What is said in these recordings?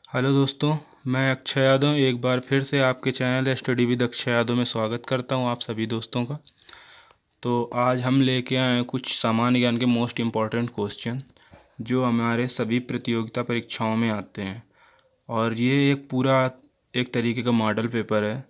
Hello दोस्तों, मैं अक्षय यादव एक बार फिर से आपके channel study with Akshay Yadav में स्वागत करता हूं आप सभी दोस्तों का। तो आज हम लेके आए हैं कुछ सामान्य ज्ञान के मोस्ट इम्पॉर्टेंट क्वेश्चन जो हमारे सभी प्रतियोगिता परीक्षाओं में आते हैं। और ये एक पूरा एक तरीके का मॉडल पेपर है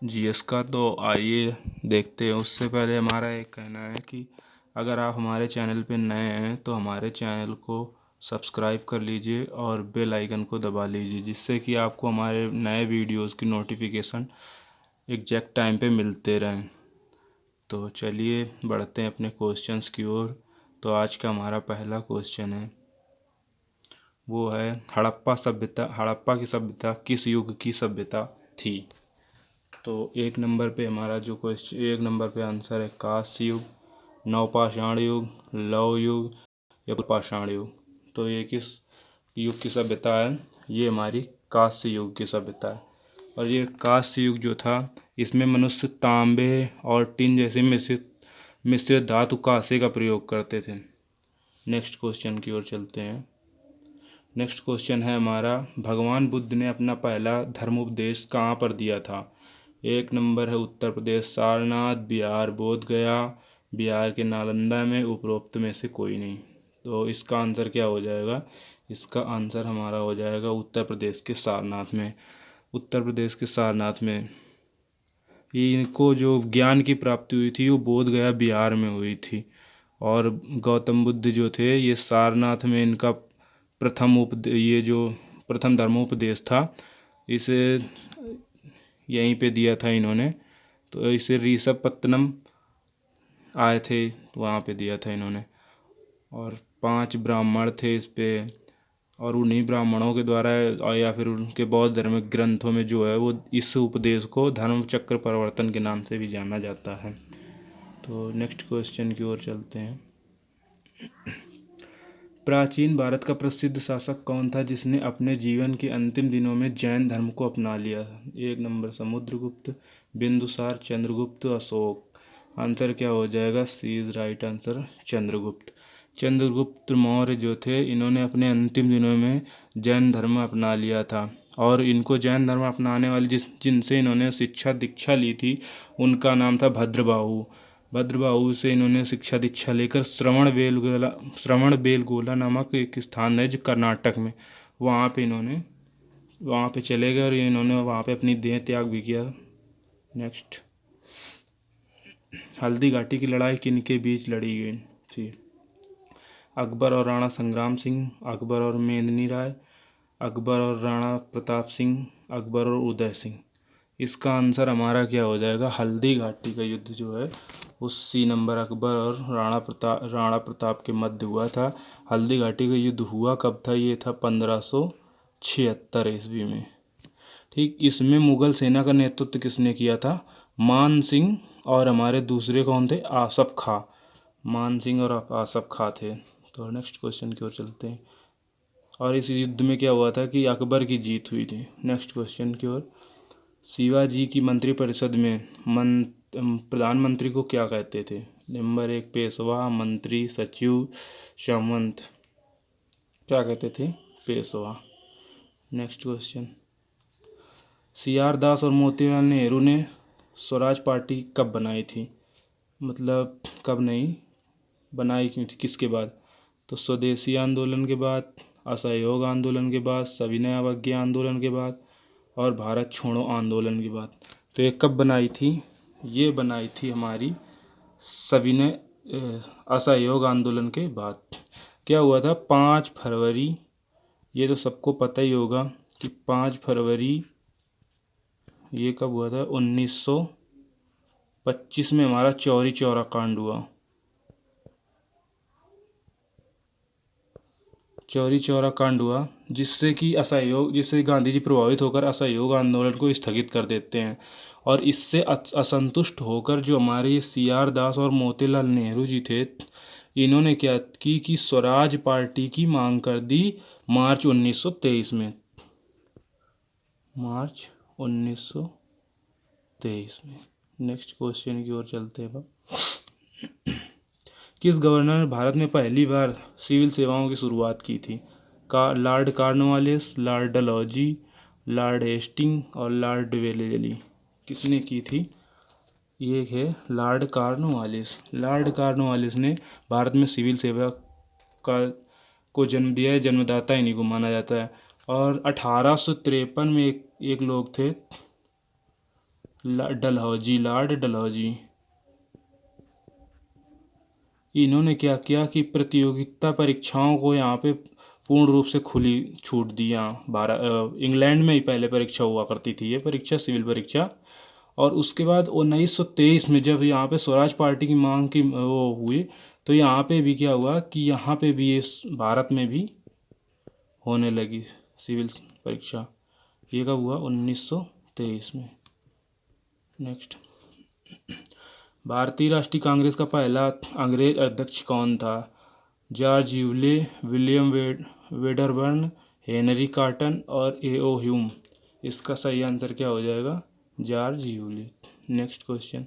जीएस का। तो आइए देखते हैं। उससे पहले हमारा एक कहना है कि अगर आप हमारे चैनल पे नए हैं तो हमारे चैनल को सब्सक्राइब कर लीजिए और बेल आइकन को दबा लीजिए, जिससे कि आपको हमारे नए वीडियोस की नोटिफिकेशन एग्जैक्ट टाइम पे मिलते रहें। तो चलिए बढ़ते हैं अपने क्वेश्चंस की ओर। तो आज का हमारा पहला क्वेश्चन है, वो है हड़प्पा की सभ्यता किस युग की सभ्यता थी। तो एक नंबर पे हमारा जो क्वेश्चन, एक नंबर पे आंसर है कांस्य युग, नवपाषाण युग, लौह युग या पाषाण युग। तो ये किस युग की सभ्यता है? ये हमारी कांस्य युग की सभ्यता है। और ये कांस्य युग जो था, इसमें मनुष्य तांबे और टिन जैसे मिश्रित धातु कांसे का प्रयोग करते थे। नेक्स्ट क्वेश्चन की ओर चलते हैं। नेक्स्ट क्वेश्चन है हमारा, भगवान बुद्ध ने अपना पहला धर्मोपदेश कहाँ पर दिया था? एक नंबर है उत्तर प्रदेश सारनाथ, बिहार बोध गया, बिहार के नालंदा में, उपरोक्त में से कोई नहीं। तो इसका आंसर क्या हो जाएगा? इसका आंसर हमारा हो जाएगा उत्तर प्रदेश के सारनाथ में। उत्तर प्रदेश के सारनाथ में इनको जो ज्ञान की प्राप्ति हुई थी वो बोध गया बिहार में हुई थी। और गौतम बुद्ध जो थे, ये सारनाथ में इनका ये जो प्रथम धर्मोपदेश था, इसे यहीं पे दिया था इन्होंने। तो इसे ऋषभपत्तनम आए थे, वहाँ पे दिया था इन्होंने। और 5 ब्राह्मण थे इस पे, और उन्हीं ब्राह्मणों के द्वारा या फिर उनके बौद्ध धार्मिक ग्रंथों में जो है वो इस उपदेश को धर्म चक्र परिवर्तन के नाम से भी जाना जाता है। तो नेक्स्ट क्वेश्चन की ओर चलते हैं। प्राचीन भारत का प्रसिद्ध शासक कौन था जिसने अपने जीवन के अंतिम दिनों में जैन धर्म को अपना लिया? एक नंबर समुद्रगुप्त, बिंदुसार, चंद्रगुप्त, अशोक। आंसर क्या हो जाएगा? C is right answer, Chandragupta. Chandragupta Maurya जो थे, इन्होंने अपने अंतिम दिनों में जैन धर्म अपना लिया था। और इनको जैन धर्म अपनाने वाले जिनसे इन्होंने शिक्षा दीक्षा ली थी, उनका नाम था भद्रबाहु। भद्रबाहु से इन्होंने शिक्षा दीक्षा लेकर श्रवण बेलगोला नामक एक स्थान है जो कर्नाटक में, वहाँ पे चले गए और इन्होंने वहाँ पे अपनी देह त्याग भी किया। नेक्स्ट, हल्दी घाटी की लड़ाई किन के बीच लड़ी गई थी? अकबर और राणा संग्राम सिंह, अकबर और मेदिनी राय, अकबर और राणा प्रताप सिंह, अकबर और उदय सिंह। इसका आंसर हमारा क्या हो जाएगा? हल्दी घाटी का युद्ध जो है वो सी नंबर अकबर और राणा प्रताप के मध्य हुआ था। हल्दी घाटी का युद्ध हुआ कब था? ये था 1576 ईस्वी में। ठीक, इसमें मुगल सेना का नेतृत्व किसने किया था? मान सिंह। और हमारे दूसरे कौन थे? आसफ खां। मान सिंह और आसफ खां थे। तो नेक्स्ट क्वेश्चन की ओर चलते हैं। और इस युद्ध में क्या हुआ था कि अकबर की जीत हुई थी। नेक्स्ट क्वेश्चन की ओर। शिवाजी की मंत्रिपरिषद में प्रधानमंत्री को क्या कहते थे? नंबर 1 पेशवा, मंत्री, सचिव, सामंत। क्या कहते थे? Peshwa. Next question, C R Das और मोतीलाल नेहरू ने स्वराज पार्टी कब बनाई थी? मतलब कब नहीं बनाई, क्यों थी, किसके बाद? तो स्वदेशी आंदोलन के बाद, असहयोग आंदोलन के बाद, सविनय अवज्ञा आंदोलन के बाद, और भारत छोड़ो आंदोलन के बाद। तो ये कब बनाई थी? ये बनाई थी हमारी सविनय असहयोग आंदोलन के बाद। क्या हुआ था? 5 फरवरी, ये तो सबको पता ही होगा कि 5 फरवरी, ये कब हुआ था? 1925 में हमारा चौरी चौरा कांड हुआ। चौरी चौरा कांड हुआ जिससे गांधी जी प्रभावित होकर असहयोग आंदोलन को स्थगित कर देते हैं। और इससे असंतुष्ट होकर जो हमारे सी आर दास और मोतीलाल नेहरू जी थे, इन्होंने क्या की कि स्वराज पार्टी की मांग कर दी मार्च 1923 में। मार्च 1923 में। नेक्स्ट क्वेश्चन की ओर चलते हैं। किस गवर्नर ने भारत में पहली बार सिविल सेवाओं की शुरुआत की थी? Lord Cornwallis, lord Dalhousie, lord Hasting और लॉर्ड वेलेली। किसने की थी? ये है लॉर्ड कॉर्नवालिस। लॉर्ड कॉर्नवालिस ने भारत में सिविल सेवा का को जन्म दिया है, जन्मदाता इन्हीं को माना जाता है। और 1853 में एक लोग थे डलहौजी, लॉर्ड डलहौजी। इन्होंने क्या किया कि प्रतियोगिता परीक्षाओं को यहाँ पे पूर्ण रूप से खुली छूट दी। यहाँ इंग्लैंड में ही पहले परीक्षा हुआ करती थी, ये परीक्षा सिविल परीक्षा। और उसके बाद 1923 में जब यहाँ पे स्वराज पार्टी की मांग की वो हुई, तो यहाँ पे भी क्या हुआ कि यहाँ पे भी इस भारत में भी होने लगी सिविल परीक्षा। ये कब हुआ? 1923 में। नेक्स्ट, भारतीय राष्ट्रीय कांग्रेस का पहला अंग्रेज अध्यक्ष कौन था? George Yule, William Wedderburn, Henry cotton और ए.ओ. ह्यूम। इसका सही आंसर क्या हो जाएगा? George Yule. नेक्स्ट क्वेश्चन,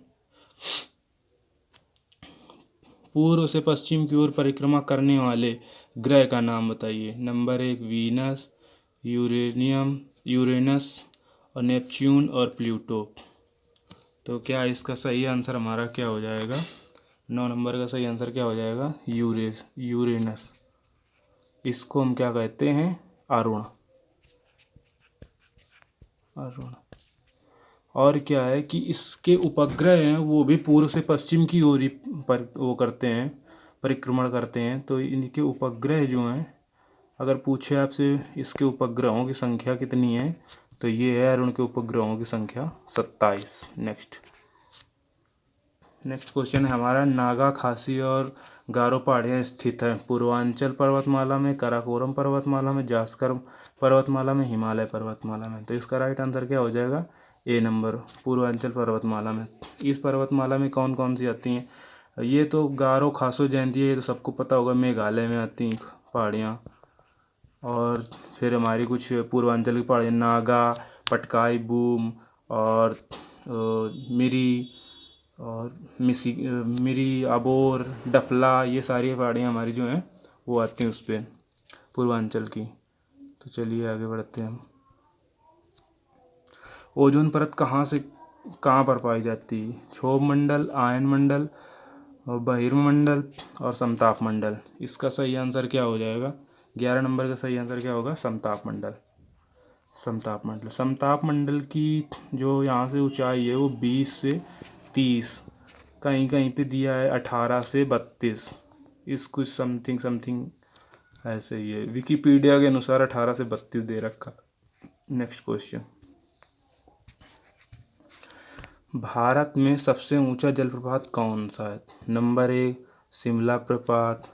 पूर्व से पश्चिम की ओर परिक्रमा करने वाले ग्रह का नाम बताइए। नंबर 1 वीनस, यूरेनस और नेपच्यून और प्लूटो। तो क्या इसका सही आंसर हमारा क्या हो जाएगा? 9 नंबर का सही आंसर क्या हो जाएगा? यूरेनस। इसको हम क्या कहते हैं? अरुण। और क्या है कि इसके उपग्रह हैं वो भी पूर्व से पश्चिम की ओर ही वो करते हैं, परिक्रमण करते हैं। तो इनके उपग्रह जो हैं, अगर पूछे आपसे इसके उपग्रहों की संख्या कितनी है, तो ये है अरुण के उपग्रहों की संख्या 27। नेक्स्ट क्वेश्चन है हमारा, नागा, खासी और गारो पहाड़ियाँ स्थित हैं पूर्वांचल पर्वतमाला में, काराकोरम पर्वतमाला में, जास्कर पर्वतमाला में, हिमालय पर्वतमाला में। तो इसका राइट आंसर क्या हो जाएगा? ए नंबर, पूर्वांचल पर्वतमाला में। इस पर्वतमाला में कौन कौन सी आती हैं? ये तो गारो, खासो, जयंती है, ये तो सबको पता होगा, मेघालय में आती हैं पहाड़ियाँ। और फिर हमारी कुछ पूर्वांचल की पहाड़ियाँ, नागा, पटकाई, बूम और मिरी और मिरी, अबोर, डफला, ये सारी पहाड़ियाँ हमारी जो हैं वो आती हैं उस पर, पूर्वांचल की। तो चलिए आगे बढ़ते हैं हम। ओजोन परत कहाँ पर पाई जाती है? क्षोभ मंडल, आयन मंडल और बहिर्मंडल और समताप मंडल। इसका सही आंसर क्या हो जाएगा? 11 नंबर का सही आंसर क्या होगा? समताप मंडल। समताप मंडल की जो यहाँ से ऊंचाई है वो 20 से 30, कहीं कहीं पे दिया है 18 से 32। इस कुछ समथिंग ऐसे ही है, विकिपीडिया के अनुसार 18 से 32 दे रखा। नेक्स्ट क्वेश्चन, भारत में सबसे ऊंचा जलप्रपात कौन सा है? नंबर 1 शिमला प्रपात,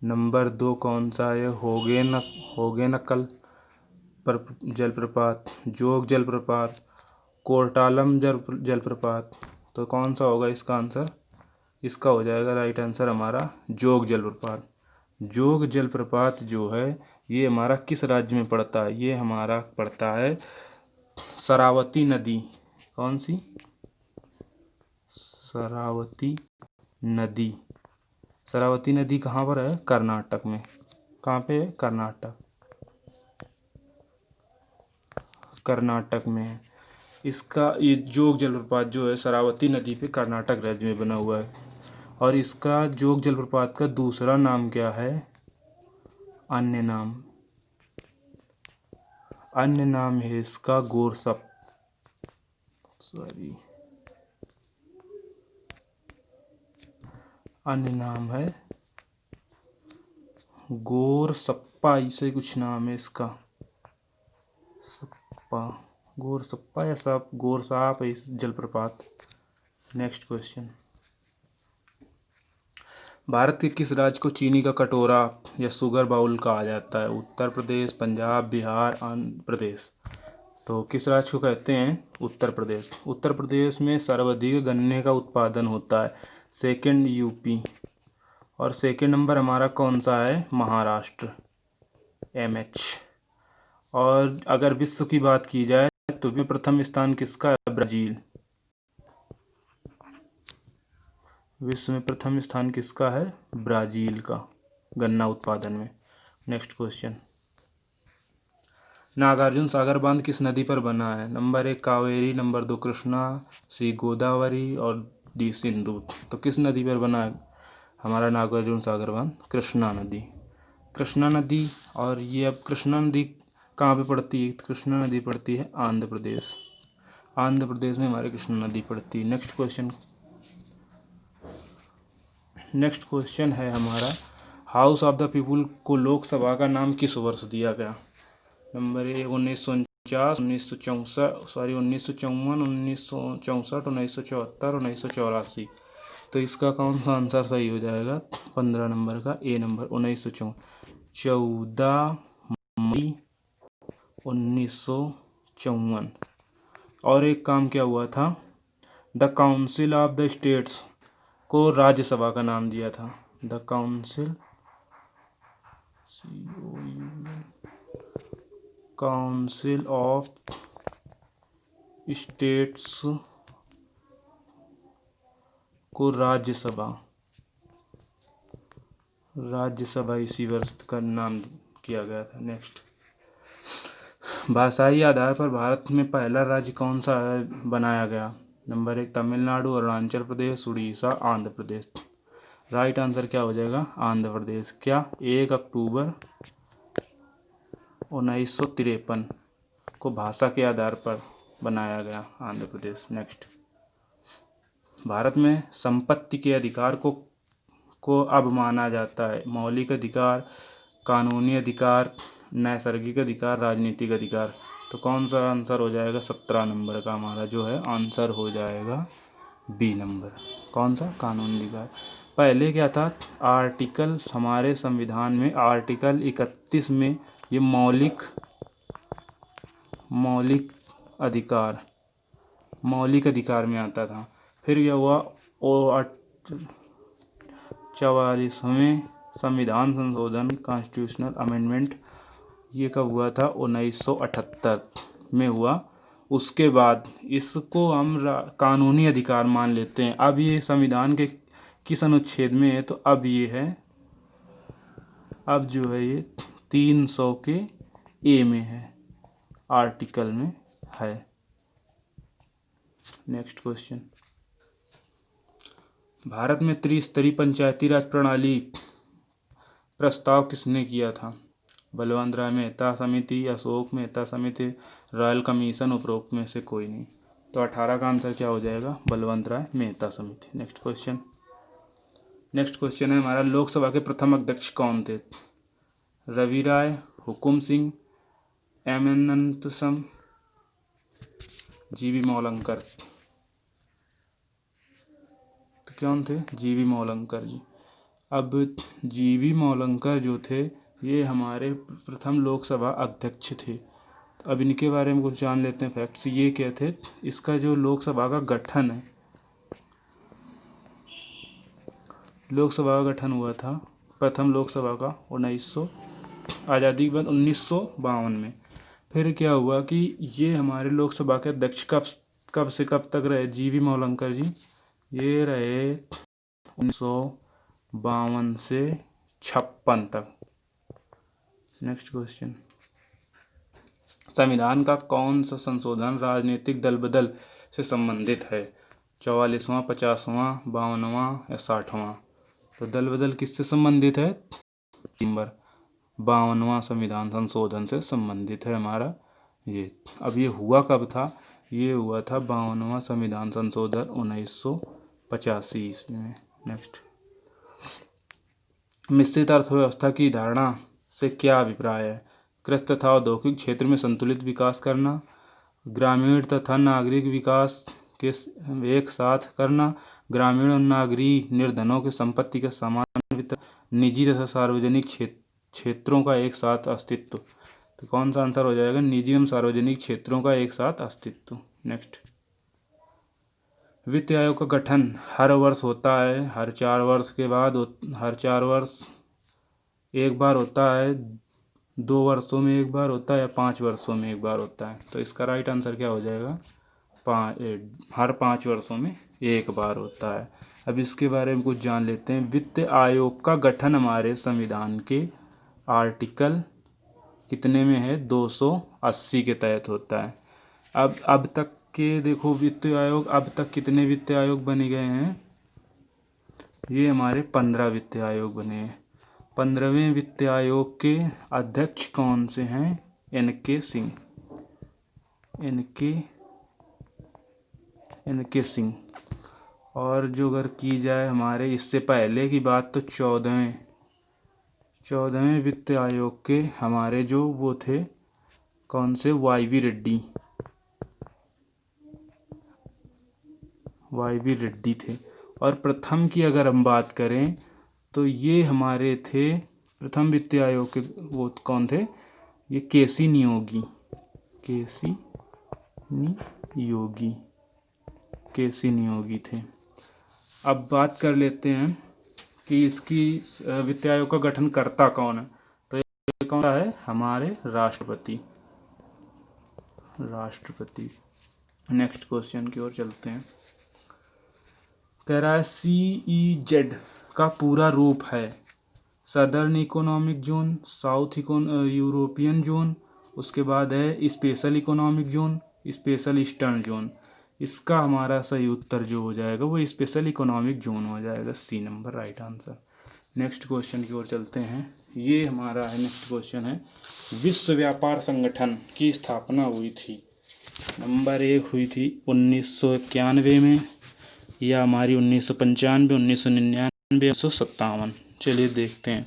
नंबर 2 कौन सा है? होगेनकल जलप्रपात, जोग जलप्रपात, कोर्टालम जलप्रपात। तो कौन सा होगा इसका आंसर? इसका हो जाएगा राइट आंसर हमारा जोग जलप्रपात। जोग जलप्रपात जो है ये हमारा किस राज्य में पड़ता है? ये हमारा पड़ता है शरावती नदी। कौन सी? शरावती नदी। शरावती नदी कहाँ पर है? कर्नाटक में। कहाँ पे है? कर्नाटक में है। इसका ये जोग जलप्रपात जो है शरावती नदी पे कर्नाटक राज्य में बना हुआ है। और इसका जोग जलप्रपात का दूसरा नाम क्या है? अन्य नाम है इसका गोरसप, अन्य नाम है गोरसप्पा, इसे कुछ नाम है इसका, सप्पा, गोरसप्पा या सब गोरसाप है इस जलप्रपात। नेक्स्ट क्वेश्चन, भारत के किस राज्य को चीनी का कटोरा या शुगर बाउल कहा जाता है? उत्तर प्रदेश, पंजाब, बिहार, आंध्र प्रदेश। तो किस राज्य को कहते हैं? उत्तर प्रदेश। उत्तर प्रदेश में सर्वाधिक गन्ने का उत्पादन होता है। Second UP. और सेकंड नंबर हमारा कौन सा है? महाराष्ट्र, MH। और अगर विश्व की बात की जाए तो प्रथम स्थान किसका है? ब्राज़ील। विश्व में प्रथम स्थान किसका है? ब्राज़ील का, गन्ना उत्पादन में। नेक्स्ट क्वेश्चन, नागार्जुन सागर बांध किस नदी पर बना है? नंबर 1 कावेरी, नंबर 2 कृष्णा, सी गोदावरी और डी सिंधु। तो किस नदी पर बना है हमारा नागार्जुन सागर बांध? कृष्णा नदी। कृष्णा नदी। और ये अब कृष्णा नदी कहाँ पे पड़ती है? कृष्णा नदी पड़ती है आंध्र प्रदेश। आंध्र प्रदेश में हमारे कृष्णा नदी पड़ती है। नेक्स्ट क्वेश्चन है हमारा, हाउस ऑफ द पीपुल को लोकसभा का नाम किस वर्ष दिया गया? नंबर 1 1949, 1954, 1964, 1974, 1984। तो इसका कौन सा आंसर सही हो जाएगा? 15 नंबर का ए नंबर 1954, 14 मई 1954। और एक काम क्या हुआ था, the council of the states को राज्यसभा का नाम दिया था। द काउंसिल ऑफ स्टेट्स को राज्यसभा इसी वर्ष का नाम किया गया था। नेक्स्ट, भाषाई आधार पर भारत में पहला राज्य कौन सा बनाया गया? Number 1 Tamil Nadu, Arunachal Pradesh, Orissa, Andhra Pradesh. Right answer क्या हो जाएगा? आंध्र प्रदेश। क्या 1 अक्टूबर 1953 को भाषा के आधार पर बनाया गया आंध्र प्रदेश। नेक्स्ट, भारत में संपत्ति के अधिकार को अब माना जाता है मौलिक अधिकार, कानूनी अधिकार, नैसर्गिक अधिकार, राजनीतिक अधिकार। तो कौन सा आंसर हो जाएगा? 17 नंबर का हमारा जो है आंसर हो जाएगा बी नंबर। कौन सा? कानूनी अधिकार। पहले क्या था, आर्टिकल हमारे संविधान में आर्टिकल 31 में ये मौलिक अधिकार में आता था। फिर यह हुआ 44वें संविधान संशोधन, कॉन्स्टिट्यूशनल अमेंडमेंट, ये कब हुआ था? 1978 में हुआ। उसके बाद इसको हम कानूनी अधिकार मान लेते हैं। अब ये संविधान के किस अनुच्छेद में है? तो अब ये है, अब जो है ये 300 के ए में है, आर्टिकल में है। नेक्स्ट क्वेश्चन, भारत में त्रिस्तरीय पंचायती राज प्रणाली प्रस्ताव किसने किया था? बलवंत राय मेहता समिति, अशोक मेहता समिति, रॉयल कमीशन, उपरोक्त में से कोई नहीं। तो 18 का आंसर क्या हो जाएगा? बलवंत राय मेहता समिति। नेक्स्ट क्वेश्चन है हमारा, लोकसभा के प्रथम अध्यक्ष कौन थे? Ravi Ray, Hukam Singh, M N Ananthasayanam, G V Mavalankar. तो कौन थे? G V Mavalankar ji. अब जी वी मौलंकर जो थे ये हमारे प्रथम लोकसभा अध्यक्ष थे। तो अब इनके बारे में कुछ जान लेते हैं फैक्ट्स। ये क्या थे, इसका जो लोकसभा का गठन है, लोकसभा का गठन हुआ था प्रथम लोकसभा का 1900 आज़ादी के बाद 1952 में। फिर क्या हुआ कि ये हमारे लोकसभा के अध्यक्ष कब से कब तक रहे? जी वी मौलंकर जी ये रहे 1952 से 56 तक। नेक्स्ट क्वेश्चन, संविधान का कौन सा संशोधन राजनीतिक दल बदल से संबंधित है? 44वां, 50वां, 52वां या 60वां? तो दल बदल किससे संबंधित है? नंबर 52वां संविधान संशोधन से संबंधित है हमारा ये। अब ये हुआ कब था? ये हुआ था 52वां संविधान संशोधन 1985 ईस्वी में। नेक्स्ट, मिश्रित अर्थव्यवस्था की धारणा से क्या अभिप्राय है? कृषि तथा औद्योगिक क्षेत्र में संतुलित विकास करना, ग्रामीण तथा नागरिक विकास के एक साथ करना, ग्रामीण और नागरीय निर्धनों की संपत्ति का समान वितरण, निजी तथा सार्वजनिक क्षेत्रों का एक साथ अस्तित्व। तो कौन सा आंसर हो जाएगा? निजी एवं सार्वजनिक क्षेत्रों का एक साथ अस्तित्व। नेक्स्ट, वित्त आयोग का गठन हर वर्ष होता है, हर 4 वर्ष के बाद, हर 4 वर्ष एक बार होता है, 2 वर्षों में एक बार होता है या 5 वर्षों में एक बार होता है? तो इसका राइट आंसर क्या हो जाएगा? हर 5 वर्षों में एक बार होता है। अब इसके बारे में कुछ जान लेते हैं। वित्त आयोग का गठन हमारे संविधान के आर्टिकल कितने में है, 280 के तहत होता है। अब तक के देखो वित्त आयोग, अब तक कितने वित्त आयोग बने गए हैं, ये हमारे 15 वित्त आयोग बने हैं। 15वें वित्त आयोग के अध्यक्ष कौन से हैं, एन.के. सिंह, एन.के. सिंह। और जो अगर की जाए हमारे इससे पहले की बात, तो 14वें वित्त आयोग के हमारे जो वो थे कौन से, वाई.वी. रेड्डी थे। और प्रथम की अगर हम बात करें तो ये हमारे थे प्रथम वित्त आयोग के, वो कौन थे, ये के.सी. नियोगी थे। अब बात कर लेते हैं कि इसकी वित्त आयोग का गठन करता कौन है, तो ये कौन है, हमारे राष्ट्रपति। नेक्स्ट क्वेश्चन की ओर चलते हैं। कह रहा है CEZ का पूरा रूप है southern economic zone, south European zone, उसके बाद है special economic zone, special eastern zone. इसका हमारा सही उत्तर जो हो जाएगा वो स्पेशल इकोनॉमिक जोन हो जाएगा, C number right answer. Next question की ओर चलते हैं। ये हमारा है, नेक्स्ट क्वेश्चन है, विश्व व्यापार संगठन की स्थापना हुई थी, नंबर 1 हुई थी 1991 में, या हमारी 1995, 1999, 1957। चलिए देखते हैं।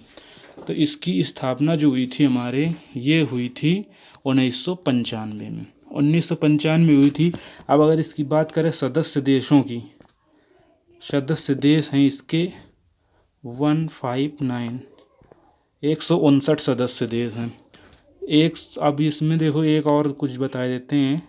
तो इसकी स्थापना जो हुई थी हमारे, ये हुई थी 1995 में, 1995 हुई थी। अब अगर इसकी बात करें सदस्य देशों की, सदस्य देश हैं इसके 159 सदस्य देश हैं। अब इसमें देखो एक और कुछ बता देते हैं,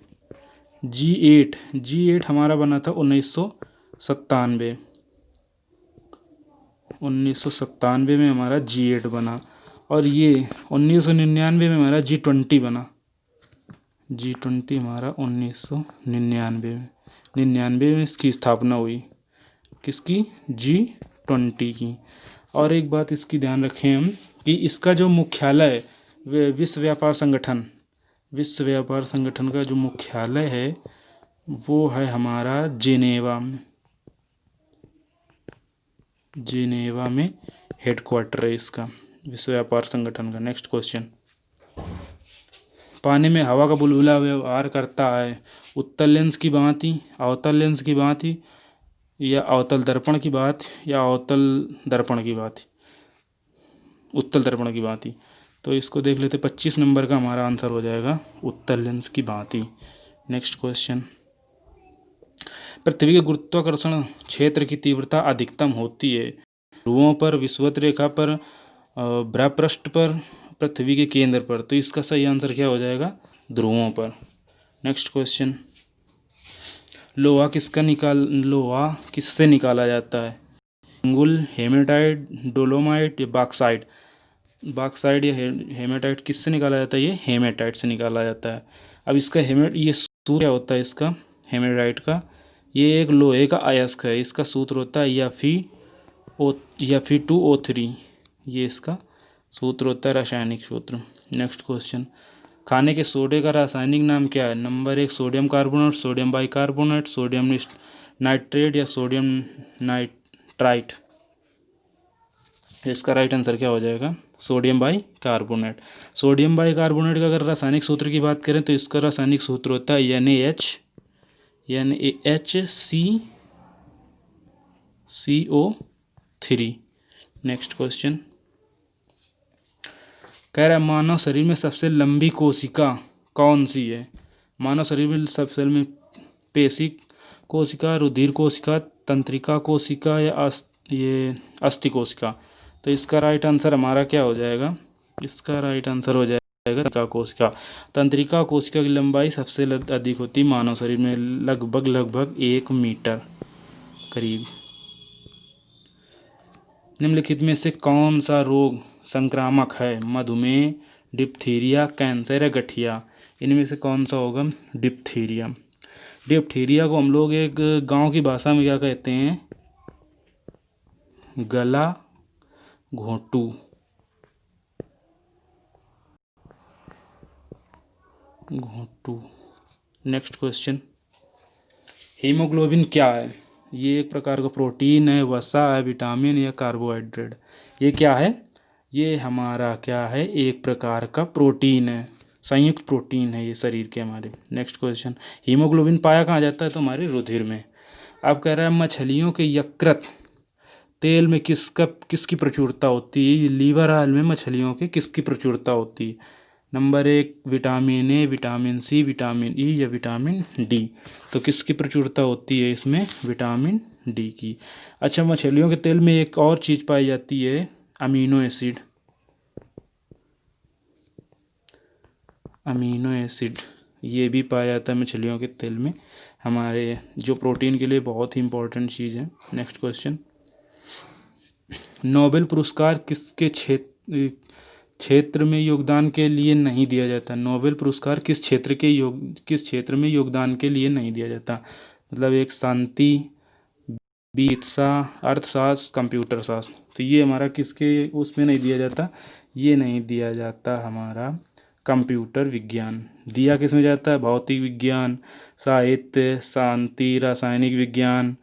G8 हमारा बना था 1997 में हमारा G8 बना। और ये 1999 में हमारा G20 बना, G20 हमारा 1999 में इसकी स्थापना हुई, किसकी, G20 की। और एक बात इसकी ध्यान रखें हम कि इसका जो मुख्यालय है, विश्व व्यापार संगठन का जो मुख्यालय है वो है हमारा जिनेवा में हेडक्वार्टर है इसका, विश्व व्यापार संगठन का। नेक्स्ट क्वेश्चन, पानी में हवा का बुलबुला व्यवहार करता है उत्तल लेंस की भांति, अवतल लेंस की भांति, या अवतल दर्पण की भांति, या उत्तल दर्पण की भांति। तो इसको देख लेते, 25 नंबर का हमारा आंसर हो जाएगा उत्तल लेंस की भांति। नेक्स्ट क्वेश्चन, पृथ्वी के गुरुत्वाकर्षण क्षेत्र की तीव्रता अधिकतम होती है ध्रुवों पर, विषुवत रेखा पर, भ्रापृष्ठ पर, पृथ्वी के केंद्र पर। तो इसका सही आंसर क्या हो जाएगा, ध्रुवों पर। नेक्स्ट क्वेश्चन, लोहा किससे निकाला जाता है, इंगुल, हेमेटाइट, डोलोमाइट या बॉक्साइट या हेमेटाइट किससे निकाला जाता है, ये हेमेटाइट से निकाला जाता है। अब इसका ये सूत्र क्या होता है इसका, हेमेटाइट का, ये एक लोहे का अयस्क है, इसका सूत्र होता है Fe2O3, ये इसका सूत्र होता है, रासायनिक सूत्र। नेक्स्ट क्वेश्चन, खाने के सोडे का रासायनिक नाम क्या है, number 1 sodium carbonate, sodium bicarbonate, sodium nitrate या सोडियम नाइट्राइट। इसका राइट आंसर क्या हो जाएगा, सोडियम बाइकार्बोनेट। सोडियम बाइकार्बोनेट का अगर रासायनिक सूत्र की बात करें तो इसका रासायनिक सूत्र होता है NaHCO3। नेक्स्ट क्वेश्चन, कह रहा है मानव शरीर में सबसे लंबी कोशिका कौन सी है, मानव शरीर में सबसे लंबी पेशी कोशिका, रुधिर कोशिका, तंत्रिका कोशिका या ये अस्थि कोशिका। तो इसका राइट आंसर हमारा क्या हो जाएगा, इसका राइट आंसर हो जाएगा तंत्रिका कोशिका। तंत्रिका कोशिका की लंबाई सबसे अधिक होती है मानव शरीर में, लगभग 1 मीटर करीब। निम्नलिखित में से कौन सा रोग संक्रामक है, मधुमेह, डिप्थीरिया, कैंसर या गठिया। इनमें से कौन सा होगा, डिप्थीरिया। डिप्थीरिया को हम लोग एक गांव की भाषा में क्या कहते हैं, गला घोंटू। घोटू। नेक्स्ट क्वेश्चन, हीमोग्लोबिन क्या है? ये एक प्रकार का प्रोटीन है, वसा है, विटामिन या कार्बोहाइड्रेट? ये क्या है? ये हमारा क्या है? एक प्रकार का प्रोटीन है, संयुक्त प्रोटीन है ये शरीर के हमारे। नेक्स्ट क्वेश्चन, हीमोग्लोबिन पाया कहाँ जाता है? तो हमारे रुधिर में। अब कह रहा है मछलियों के यकृत तेल में किसकी प्रचुरता होती है? लीवर ऑयल में मछलियों के किसकी प्रचुरता होती है? Number 1 vitamin A, vitamin C, vitamin E या विटामिन डी? तो किसकी प्रचुरता होती है इसमें? विटामिन डी की। अच्छा, मछलियों के तेल में एक और चीज़ पाई जाती है, अमीनो एसिड। अमीनो एसिड ये भी पाया जाता है मछलियों के तेल में, हमारे जो प्रोटीन के लिए बहुत ही इंपॉर्टेंट चीज़ है। नेक्स्ट क्वेश्चन, नोबेल पुरस्कार किसके क्षेत्र में योगदान के लिए नहीं दिया जाता? नोबेल पुरस्कार किस क्षेत्र में योगदान के लिए नहीं दिया जाता? मतलब एक शांति, चिकित्सा, अर्थशास्त्र, कंप्यूटर शास्त्र। तो ये हमारा किसके उसमें नहीं दिया जाता? ये नहीं दिया जाता हमारा कंप्यूटर विज्ञान। दिया किस में जाता है? भौतिक विज्ञान, साहित्य, शांति, रासायनिक विज्ञान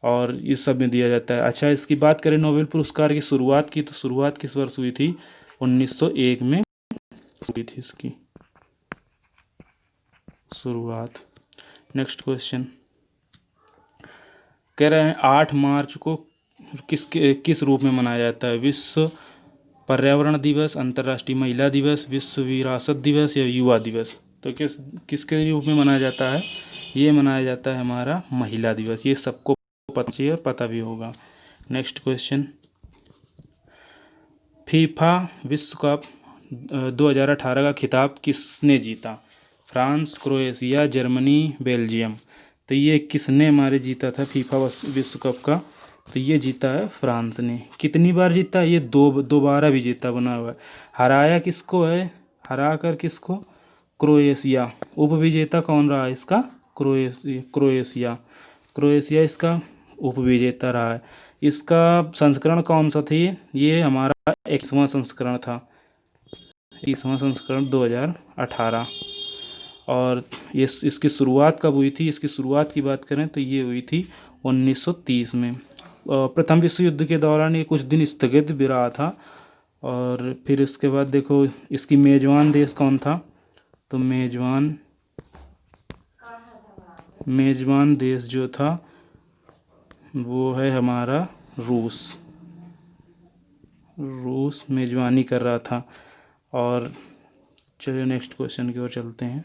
और इस सब में दिया जाता है। अच्छा, इसकी बात करें नोबेल पुरस्कार की शुरुआत की, तो शुरुआत किस वर्ष हुई थी? 1901 में हुई थी इसकी शुरुआत। नेक्स्ट क्वेश्चन, कह रहे हैं 8 मार्च को किस रूप में मनाया जाता है? विश्व पर्यावरण दिवस, अंतर्राष्ट्रीय महिला दिवस, विश्व विरासत दिवस या युवा दिवस? तो किसके रूप में मनाया जाता है? ये मनाया जाता है हमारा महिला दिवस। ये सबको पता चाहिए और पता भी होगा। नेक्स्ट क्वेश्चन, फीफा विश्व कप 2018 का खिताब किसने जीता? France, Croatia, Germany, Belgium? तो ये किसने हमारे जीता था फीफा विश्व कप का? तो ये जीता है फ्रांस ने। कितनी बार जीता? ये दोबारा भी जीता बना हुआ है। हराया किसको है? हरा कर किसको? क्रोएशिया। उपविजेता कौन रहा है इसका? क्रोएशिया। क्रोएशिया इसका उपविजेता रहा है। इसका संस्करण कौन सा थी? ये हमारा 21वां संस्करण था, 21वां संस्करण 2018। और ये इसकी शुरुआत कब हुई थी? इसकी शुरुआत की बात करें तो ये हुई थी 1930 में। प्रथम विश्व युद्ध के दौरान ये कुछ दिन स्थगित भी रहा था। और फिर इसके बाद देखो इसकी मेज़बान देश कौन था? तो मेज़बान देश जो था वो है हमारा रूस मेज़बानी कर रहा था। और चलिए नेक्स्ट क्वेश्चन की ओर चलते हैं।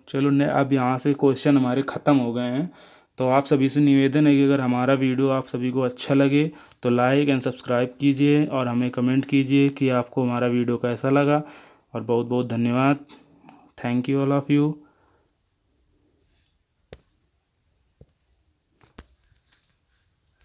चलो अब यहाँ से क्वेश्चन हमारे ख़त्म हो गए हैं। तो आप सभी से निवेदन है कि अगर हमारा वीडियो आप सभी को अच्छा लगे तो लाइक एंड सब्सक्राइब कीजिए और हमें कमेंट कीजिए कि आपको हमारा वीडियो कैसा लगा। और बहुत बहुत धन्यवाद। Thank you all of you.